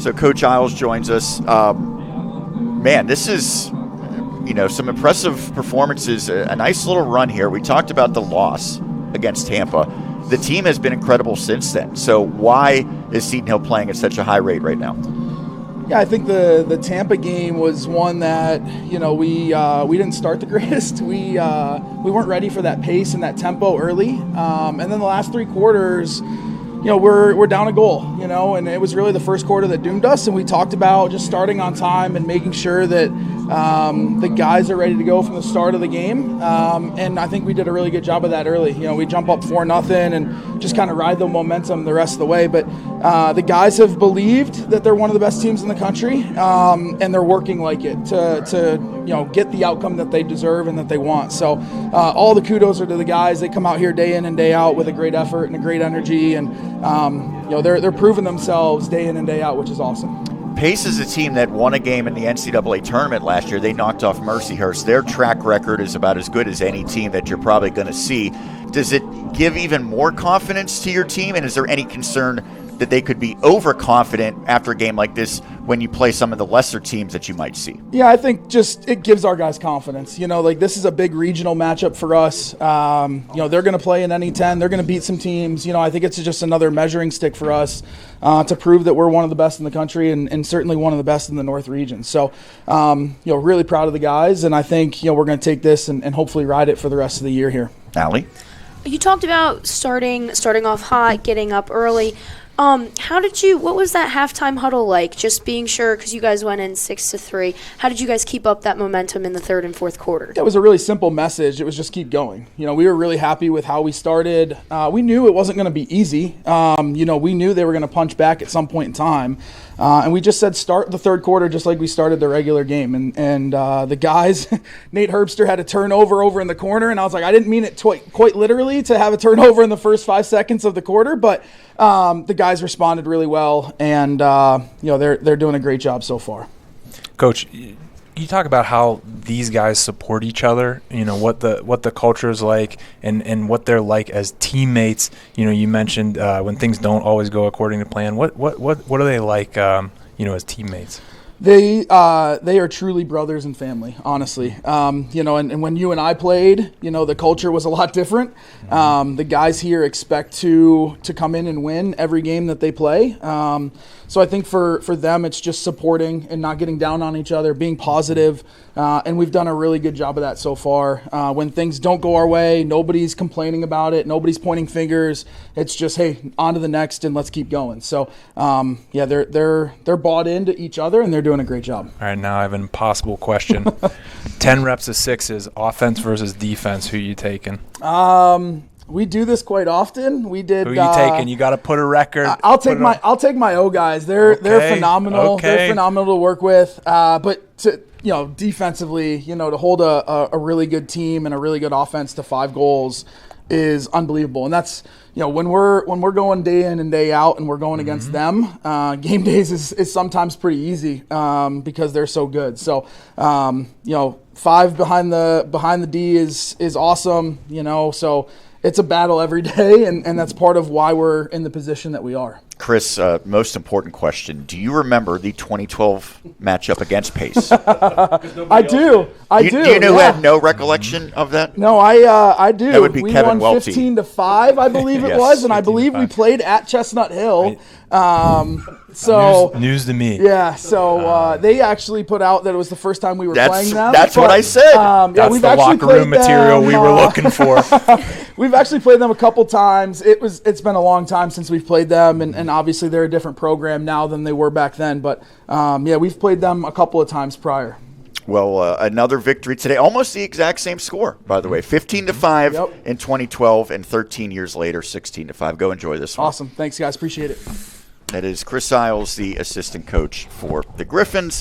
So Coach Illse joins us. Man, this is, some impressive performances, a nice little run here. We talked about the loss against Tampa. The team has been incredible since then. So why is Seton Hill playing at such a high rate right now? Yeah, I think the Tampa game was one that we didn't start the greatest. We weren't ready for that pace and that tempo early, and then the last three quarters, we're down a goal, and it was really the first quarter that doomed us. And we talked about just starting on time and making sure that the guys are ready to go from the start of the game. And I think we did a really good job of that early. We jump up 4-0 and just kind of ride the momentum the rest of the way. But the guys have believed that they're one of the best teams in the country, and they're working like it to get the outcome that they deserve and that they want. So all the kudos are to the guys. They come out here day in and day out with a great effort and a great energy, and they're proving themselves day in and day out, which is awesome. Pace is a team that won a game in the NCAA tournament last year. They knocked off Mercyhurst. Their track record is about as good as any team that you're probably going to see. Does it give even more confidence to your team? And is there any concern that they could be overconfident after a game like this when you play some of the lesser teams that you might see? Yeah, I think just it gives our guys confidence. This is a big regional matchup for us. They're going to play in NE10. They're going to beat some teams. I think it's just another measuring stick for us to prove that we're one of the best in the country and certainly one of the best in the North region. So, really proud of the guys, and I think, we're going to take this and hopefully ride it for the rest of the year here. Allie? You talked about starting off hot, getting up early. What was that halftime huddle like? Just being sure, because you guys went in 6-3. How did you guys keep up that momentum in the third and fourth quarter? It was a really simple message. It was just keep going. We were really happy with how we started. We knew it wasn't going to be easy. We knew they were going to punch back at some point in time. And we just said start the third quarter just like we started the regular game. And the guys, Nate Herbster had a turnover over in the corner, and I was like, I didn't mean it quite literally to have a turnover in the first 5 seconds of the quarter, but the guys responded really well, and they're doing a great job so far. Coach, you talk about how these guys support each other, what the culture is like and what they're like as teammates. You mentioned when things don't always go according to plan. What are they like, as teammates? They are truly brothers and family, honestly. And when you and I played, the culture was a lot different. The guys here expect to come in and win every game that they play. So I think for them, it's just supporting and not getting down on each other, being positive. And we've done a really good job of that so far. When things don't go our way, nobody's complaining about it. Nobody's pointing fingers. It's just, hey, on to the next and let's keep going. So, they're bought into each other and they're doing a great job. All right, now I have an impossible question. 10 reps of sixes, offense versus defense. Who are you taking? We do this quite often. We did. Who are you taking? You got to put a record. I'll take my O guys. They're phenomenal. Okay. They're phenomenal to work with. But to defensively, to hold a really good team and a really good offense to 5 goals is unbelievable. And that's when we're going day in and day out and we're going against them. Game days is sometimes pretty easy because they're so good. So 5 behind the D is awesome. So it's a battle every day, and that's part of why we're in the position that we are. Chris, most important question. Do you remember the 2012 matchup against Pace? I do. Do you know who had no recollection of that? No, I do. That would be we Kevin won Welty. 15-5, I believe it Yes, was, and I believe we played at Chestnut Hill. News to me. Yeah, so they actually put out that it was the first time we were playing them. That's what I said. That's the locker room material we were looking for. We've actually played them a couple times. It's been a long time since we've played them, and obviously they're a different program now than they were back then. But we've played them a couple of times prior. Well, another victory today, almost the exact same score, by the way, 15-5 in 2012, and 13 years later, 16-5. Go enjoy this one. Awesome. Thanks, guys. Appreciate it. That is Chris Illse, the assistant coach for the Griffins.